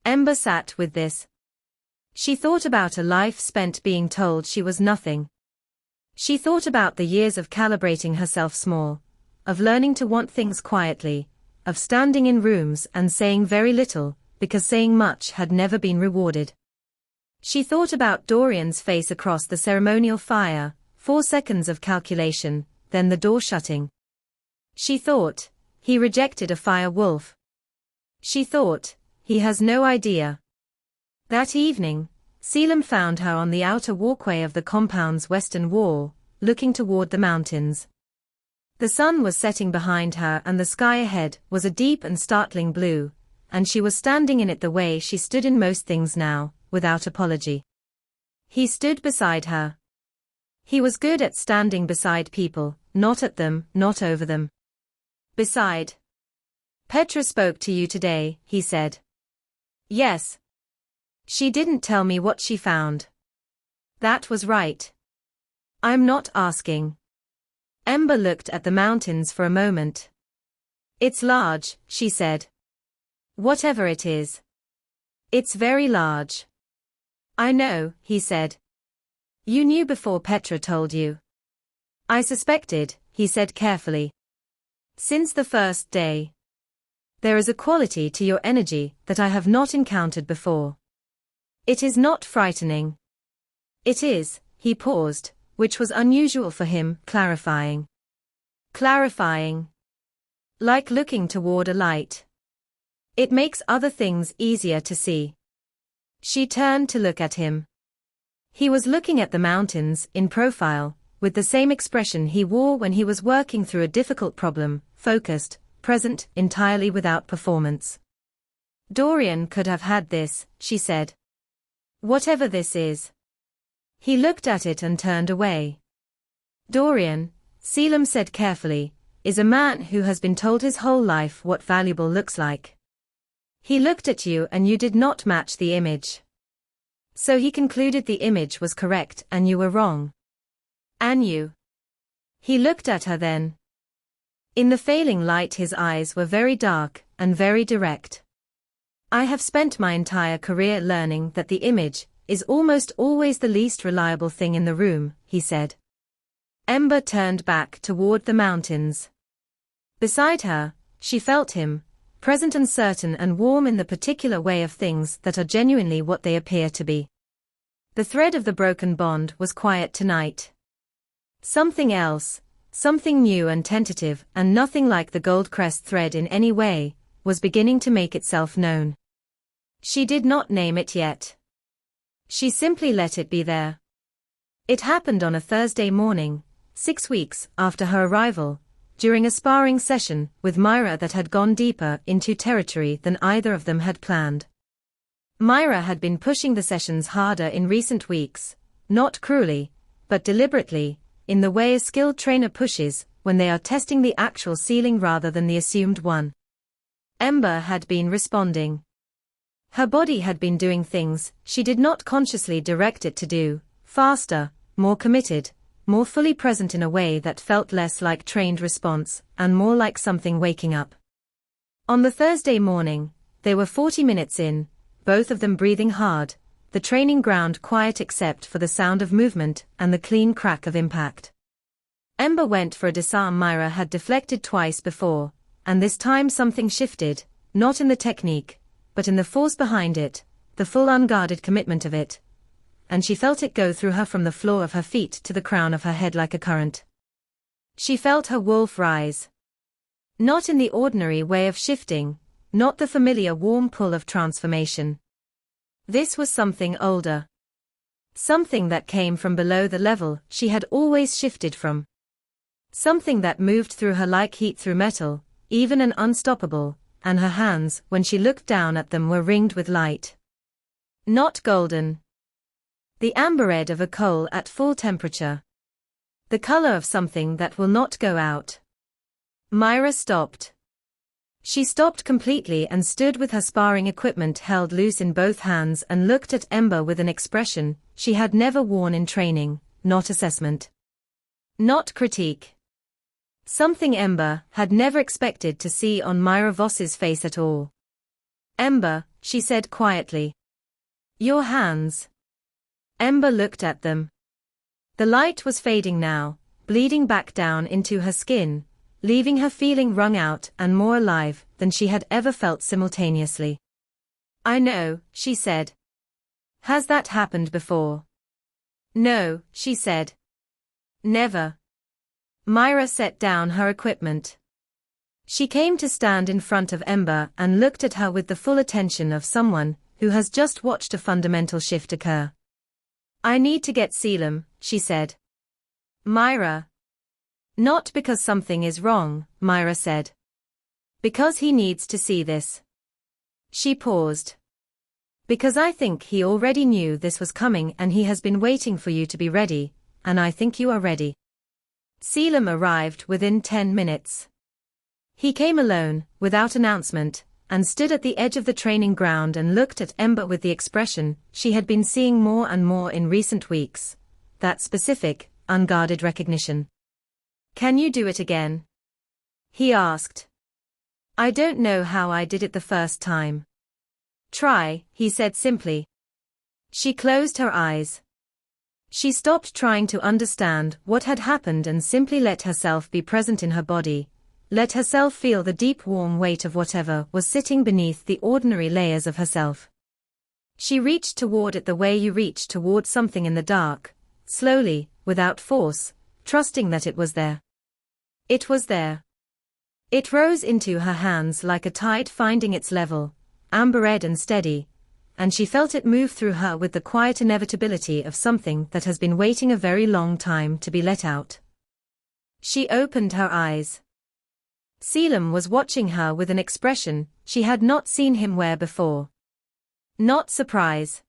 [SPEAKER 1] Ember sat with this. She thought about a life spent being told she was nothing. She thought about the years of calibrating herself small, of learning to want things quietly, of standing in rooms and saying very little, because saying much had never been rewarded. She thought about Dorian's face across the ceremonial fire, 4 seconds of calculation, then the door shutting. She thought, he rejected a fire wolf. She thought, he has no idea. That evening, Selim found her on the outer walkway of the compound's western wall, looking toward the mountains. The sun was setting behind her and the sky ahead was a deep and startling blue, and she was standing in it the way she stood in most things now, without apology. He stood beside her. He was good at standing beside people, not at them, not over them. Beside. Petra spoke to you today, he said. Yes. She didn't tell me what she found. That was right. I'm not asking. Ember looked at the mountains for a moment. It's large, she said. Whatever it is. It's very large. I know, he said. You knew before Petra told you. I suspected, he said carefully. Since the first day. There is a quality to your energy that I have not encountered before. It is not frightening. It is, he paused, which was unusual for him, clarifying. Clarifying. Like looking toward a light. It makes other things easier to see. She turned to look at him. He was looking at the mountains, in profile, with the same expression he wore when he was working through a difficult problem, focused, present, entirely without performance. Dorian could have had this, she said. Whatever this is. He looked at it and turned away. Dorian, Selim said carefully, is a man who has been told his whole life what valuable looks like. He looked at you and you did not match the image. So he concluded the image was correct and you were wrong. And you. He looked at her then. In the failing light his eyes were very dark and very direct. I have spent my entire career learning that the image is almost always the least reliable thing in the room, he said. Ember turned back toward the mountains. Beside her, she felt him, present and certain and warm in the particular way of things that are genuinely what they appear to be. The thread of the broken bond was quiet tonight. Something else, something new and tentative and nothing like the Gold Crest thread in any way, was beginning to make itself known. She did not name it yet. She simply let it be there. It happened on a Thursday morning, 6 weeks after her arrival, during a sparring session with Myra that had gone deeper into territory than either of them had planned. Myra had been pushing the sessions harder in recent weeks, not cruelly, but deliberately, in the way a skilled trainer pushes when they are testing the actual ceiling rather than the assumed one. Ember had been responding. Her body had been doing things she did not consciously direct it to do, faster, more committed, more fully present in a way that felt less like trained response and more like something waking up. On the Thursday morning, they were 40 minutes in, both of them breathing hard, the training ground quiet except for the sound of movement and the clean crack of impact. Ember went for a disarm Myra had deflected twice before, and this time something shifted, not in the technique, but in the force behind it, the full unguarded commitment of it. And she felt it go through her from the floor of her feet to the crown of her head like a current. She felt her wolf rise. Not in the ordinary way of shifting, not the familiar warm pull of transformation. This was something older. Something that came from below the level she had always shifted from. Something that moved through her like heat through metal, even and unstoppable, and her hands, when she looked down at them, were ringed with light. Not golden. The amber red of a coal at full temperature. The color of something that will not go out. Myra stopped. She stopped completely and stood with her sparring equipment held loose in both hands and looked at Ember with an expression she had never worn in training, not assessment. Not critique. Something Ember had never expected to see on Myra Voss's face at all. Ember, she said quietly. Your hands. Ember looked at them. The light was fading now, bleeding back down into her skin, leaving her feeling wrung out and more alive than she had ever felt simultaneously. I know, she said. Has that happened before? No, she said. Never. Myra set down her equipment. She came to stand in front of Ember and looked at her with the full attention of someone who has just watched a fundamental shift occur. I need to get Selim, she said. Myra. Not because something is wrong, Myra said. Because he needs to see this. She paused. Because I think he already knew this was coming and he has been waiting for you to be ready, and I think you are ready. Selim arrived within 10 minutes. He came alone, without announcement, and stood at the edge of the training ground and looked at Ember with the expression she had been seeing more and more in recent weeks. That specific, unguarded recognition. Can you do it again? He asked. I don't know how I did it the first time. Try, he said simply. She closed her eyes. She stopped trying to understand what had happened and simply let herself be present in her body, let herself feel the deep warm weight of whatever was sitting beneath the ordinary layers of herself. She reached toward it the way you reach toward something in the dark, slowly, without force, trusting that it was there. It was there. It rose into her hands like a tide finding its level, amber red and steady, and she felt it move through her with the quiet inevitability of something that has been waiting a very long time to be let out. She opened her eyes. Selim was watching her with an expression she had not seen him wear before. Not surprise.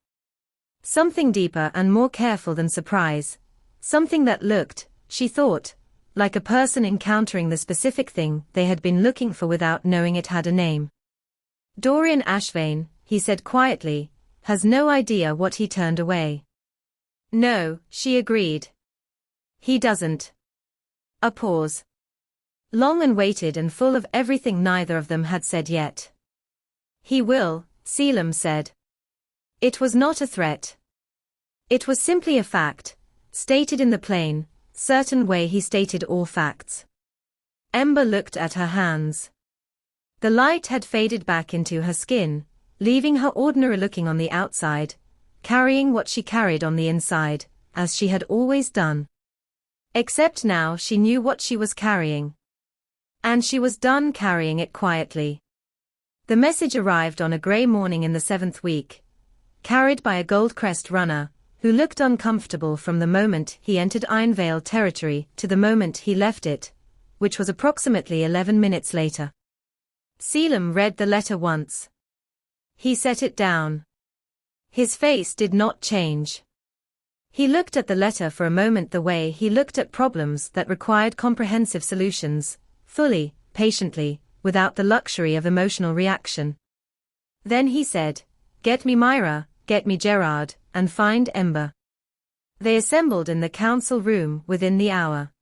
[SPEAKER 1] Something deeper and more careful than surprise. Something that looked, she thought, like a person encountering the specific thing they had been looking for without knowing it had a name. Dorian Ashvane, he said quietly, has no idea what he turned away. No, she agreed. He doesn't. A pause. Long and weighted and full of everything neither of them had said yet. He will, Selim said. It was not a threat. It was simply a fact, stated in the plain, certain way he stated all facts. Ember looked at her hands. The light had faded back into her skin, leaving her ordinary looking on the outside, carrying what she carried on the inside, as she had always done. Except now she knew what she was carrying. And she was done carrying it quietly. The message arrived on a grey morning in the 7th week, carried by a Gold Crest runner, who looked uncomfortable from the moment he entered Ironvale territory to the moment he left it, which was approximately 11 minutes later. Selim read the letter once. He set it down. His face did not change. He looked at the letter for a moment the way he looked at problems that required comprehensive solutions, fully, patiently, without the luxury of emotional reaction. Then he said, "Get me Myra, get me Gerard, and find Ember." They assembled in the council room within the hour.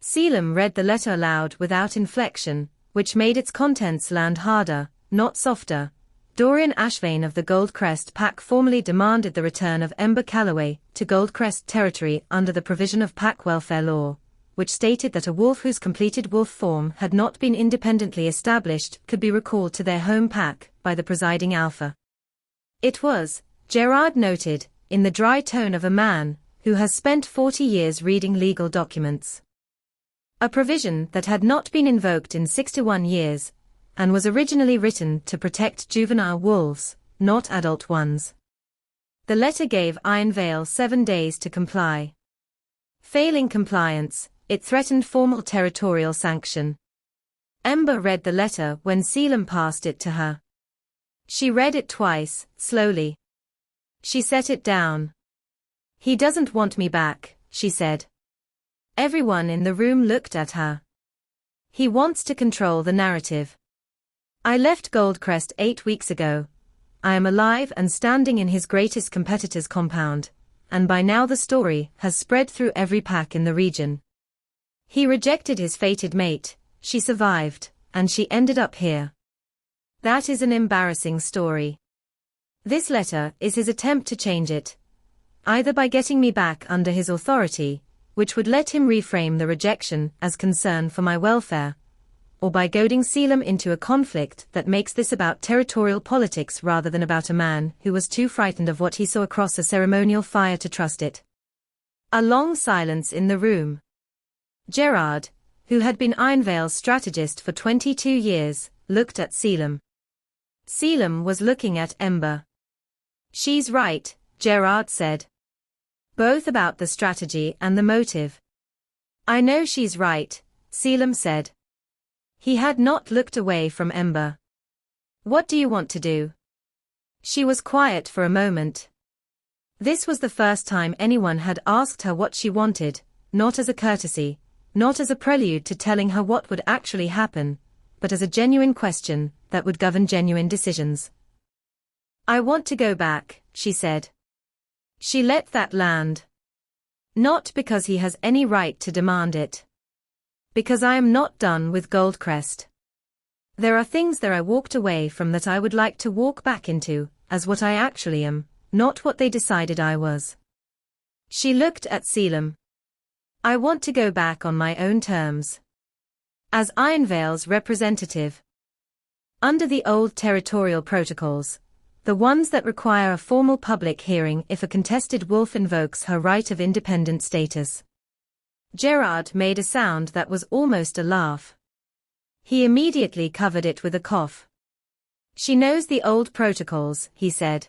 [SPEAKER 1] Selim read the letter aloud without inflection, which made its contents land harder, not softer. Dorian Ashvane of the Gold Crest Pack formally demanded the return of Ember Calloway to Gold Crest territory under the provision of pack welfare law, which stated that a wolf whose completed wolf form had not been independently established could be recalled to their home pack by the presiding alpha. It was, Gerard noted, in the dry tone of a man who has spent 40 years reading legal documents. A provision that had not been invoked in 61 years, and was originally written to protect juvenile wolves, not adult ones. The letter gave Iron Vale 7 days to comply. Failing compliance, it threatened formal territorial sanction. Ember read the letter when Selim passed it to her. She read it twice, slowly. She set it down. "He doesn't want me back," she said. Everyone in the room looked at her. "He wants to control the narrative. I left Gold Crest 8 weeks ago. I am alive and standing in his greatest competitor's compound, and by now the story has spread through every pack in the region. He rejected his fated mate, she survived, and she ended up here. That is an embarrassing story. This letter is his attempt to change it. Either by getting me back under his authority, which would let him reframe the rejection as concern for my welfare, or by goading Selim into a conflict that makes this about territorial politics rather than about a man who was too frightened of what he saw across a ceremonial fire to trust it." A long silence in the room. Gerard, who had been Iron Vale's strategist for 22 years, looked at Selim. Selim was looking at Ember. "She's right," Gerard said. "Both about the strategy and the motive." "I know she's right," Selim said. He had not looked away from Ember. "What do you want to do?" She was quiet for a moment. This was the first time anyone had asked her what she wanted, not as a courtesy, not as a prelude to telling her what would actually happen, but as a genuine question that would govern genuine decisions. "I want to go back," she said. She let that land. "Not because he has any right to demand it. Because I am not done with Gold Crest. There are things there I walked away from that I would like to walk back into, as what I actually am, not what they decided I was." She looked at Selim. "I want to go back on my own terms. As Iron Vale's representative. Under the old territorial protocols, the ones that require a formal public hearing if a contested wolf invokes her right of independent status." Gerard made a sound that was almost a laugh. He immediately covered it with a cough. "She knows the old protocols," he said.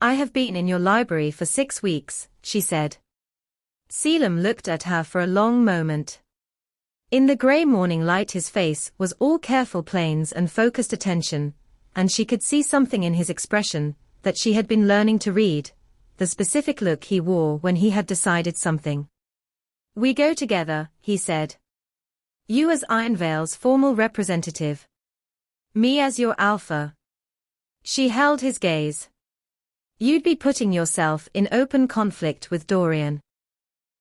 [SPEAKER 1] "I have been in your library for 6 weeks, she said. Selim looked at her for a long moment. In the grey morning light his face was all careful planes and focused attention, and she could see something in his expression that she had been learning to read, the specific look he wore when he had decided something. "We go together," he said. "You as Iron Vale's formal representative. Me as your alpha." She held his gaze. "You'd be putting yourself in open conflict with Dorian."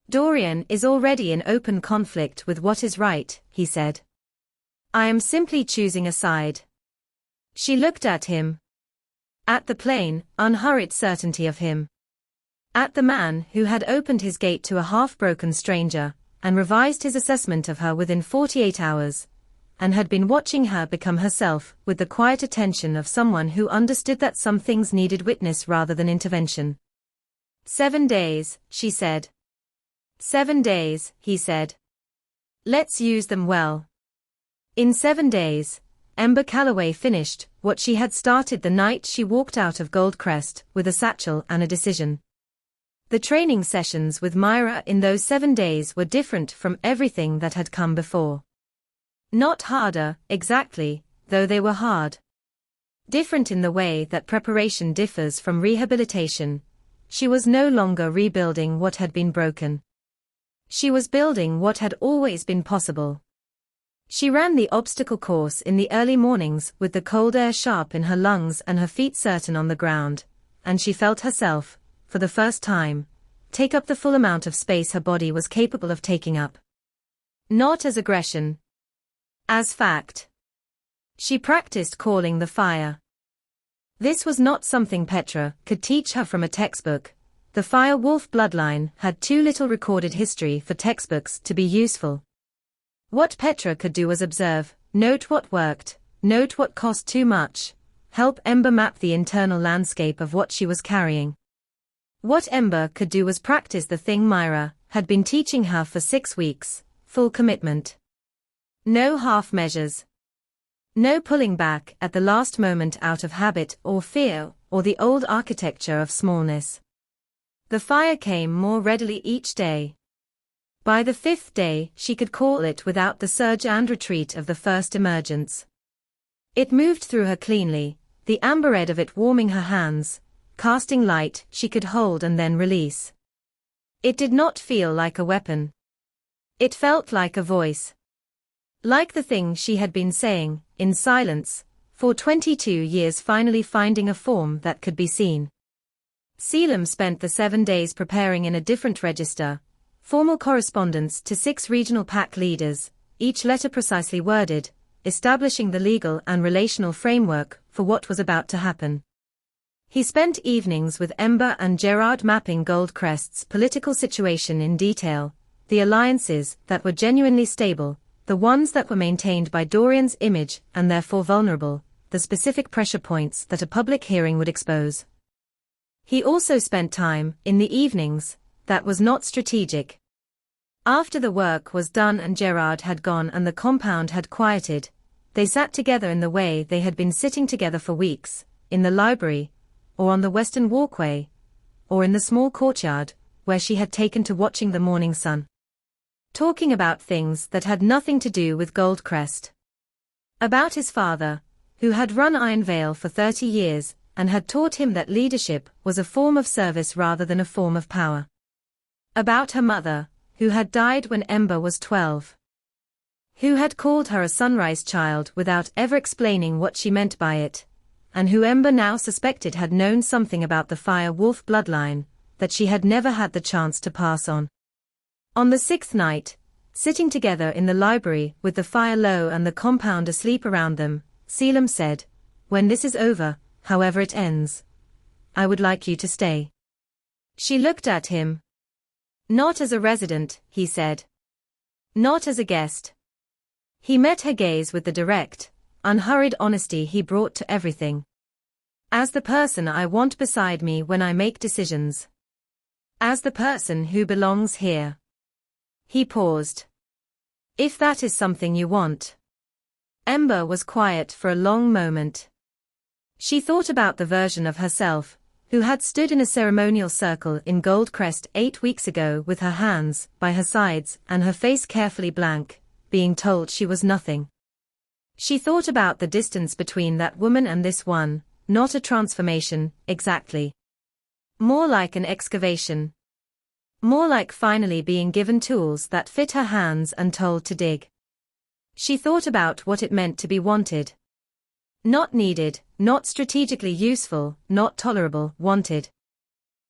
[SPEAKER 1] "Dorian is already in open conflict with what is right," he said. "I am simply choosing a side." She looked at him. At the plain, unhurried certainty of him. At the man who had opened his gate to a half-broken stranger, and revised his assessment of her within 48 hours, and had been watching her become herself with the quiet attention of someone who understood that some things needed witness rather than intervention. 7 days, she said. 7 days, he said. Let's use them well. In 7 days, Ember Calloway finished what she had started the night she walked out of Gold Crest with a satchel and a decision. The training sessions with Myra in those 7 days were different from everything that had come before. Not harder, exactly, though they were hard. Different in the way that preparation differs from rehabilitation. She was no longer rebuilding what had been broken. She was building what had always been possible. She ran the obstacle course in the early mornings with the cold air sharp in her lungs and her feet certain on the ground, and she felt herself, for the first time, take up the full amount of space her body was capable of taking up. Not as aggression. As fact. She practiced calling the fire. This was not something Petra could teach her from a textbook. The firewolf bloodline had too little recorded history for textbooks to be useful. What Petra could do was observe, note what worked, note what cost too much, help Ember map the internal landscape of what she was carrying. What Ember could do was practice the thing Myra had been teaching her for 6 weeks, full commitment. No half measures. No pulling back at the last moment out of habit or fear or the old architecture of smallness. The fire came more readily each day. By the 5th day she could call it without the surge and retreat of the first emergence. It moved through her cleanly, the amber red of it warming her hands, casting light she could hold and then release. It did not feel like a weapon. It felt like a voice. Like the thing she had been saying, in silence, for 22 years, finally finding a form that could be seen. Selim spent the 7 days preparing in a different register, formal correspondence to 6 regional pack leaders, each letter precisely worded, establishing the legal and relational framework for what was about to happen. He spent evenings with Ember and Gerard mapping Gold Crest's political situation in detail, the alliances that were genuinely stable, the ones that were maintained by Dorian's image and therefore vulnerable, the specific pressure points that a public hearing would expose. He also spent time, in the evenings, that was not strategic. After the work was done and Gerard had gone and the compound had quieted, they sat together in the way they had been sitting together for weeks, in the library, or on the western walkway, or in the small courtyard, where she had taken to watching the morning sun. Talking about things that had nothing to do with Gold Crest. About his father, who had run Iron Vale for 30 years, and had taught him that leadership was a form of service rather than a form of power. About her mother, who had died when Ember was 12. Who had called her a sunrise child without ever explaining what she meant by it, and who Ember now suspected had known something about the fire-wolf bloodline, that she had never had the chance to pass on. On the 6th night, sitting together in the library with the fire low and the compound asleep around them, Selim said, "When this is over, however it ends, I would like you to stay." She looked at him. "Not as a resident," he said. "Not as a guest." He met her gaze with the direct, unhurried honesty he brought to everything. "As the person I want beside me when I make decisions. As the person who belongs here." He paused. "If that is something you want." Ember was quiet for a long moment. She thought about the version of herself, who had stood in a ceremonial circle in Gold Crest 8 weeks ago with her hands by her sides and her face carefully blank, being told she was nothing. She thought about the distance between that woman and this one, not a transformation, exactly. More like an excavation. More like finally being given tools that fit her hands and told to dig. She thought about what it meant to be wanted. Not needed, not strategically useful, not tolerable, wanted.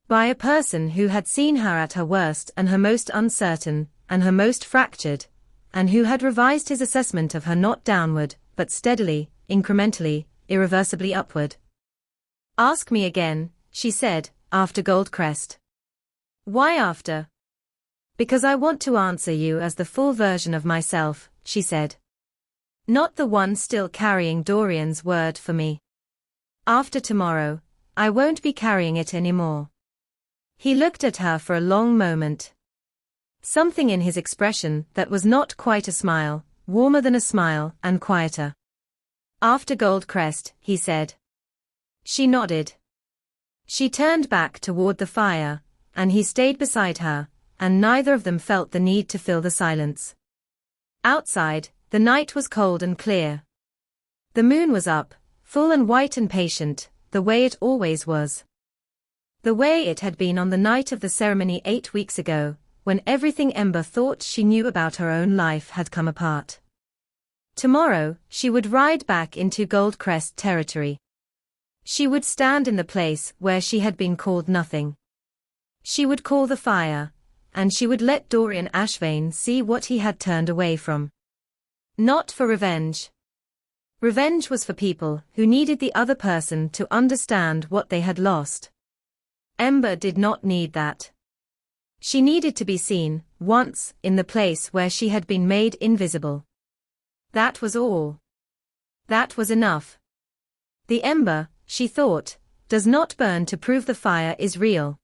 [SPEAKER 1] By a person who had seen her at her worst and her most uncertain, and her most fractured, and who had revised his assessment of her not downward, but steadily, incrementally, irreversibly upward. "Ask me again," she said, "after Gold Crest." "Why after?" "Because I want to answer you as the full version of myself," she said. "Not the one still carrying Dorian's word for me. After tomorrow, I won't be carrying it anymore." He looked at her for a long moment. Something in his expression that was not quite a smile, warmer than a smile and quieter. "After Gold Crest," he said. She nodded. She turned back toward the fire, and he stayed beside her, and neither of them felt the need to fill the silence. Outside, the night was cold and clear. The moon was up, full and white and patient, the way it always was. The way it had been on the night of the ceremony 8 weeks ago, when everything Ember thought she knew about her own life had come apart. Tomorrow, she would ride back into Gold Crest territory. She would stand in the place where she had been called nothing. She would call the fire, and she would let Dorian Ashvane see what he had turned away from. Not for revenge. Revenge was for people who needed the other person to understand what they had lost. Ember did not need that. She needed to be seen, once, in the place where she had been made invisible. That was all. That was enough. The ember, she thought, does not burn to prove the fire is real.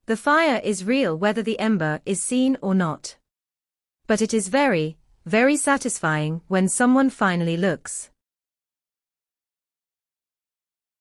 [SPEAKER 1] The fire is real whether the ember is seen or not. But it is very, very satisfying when someone finally looks.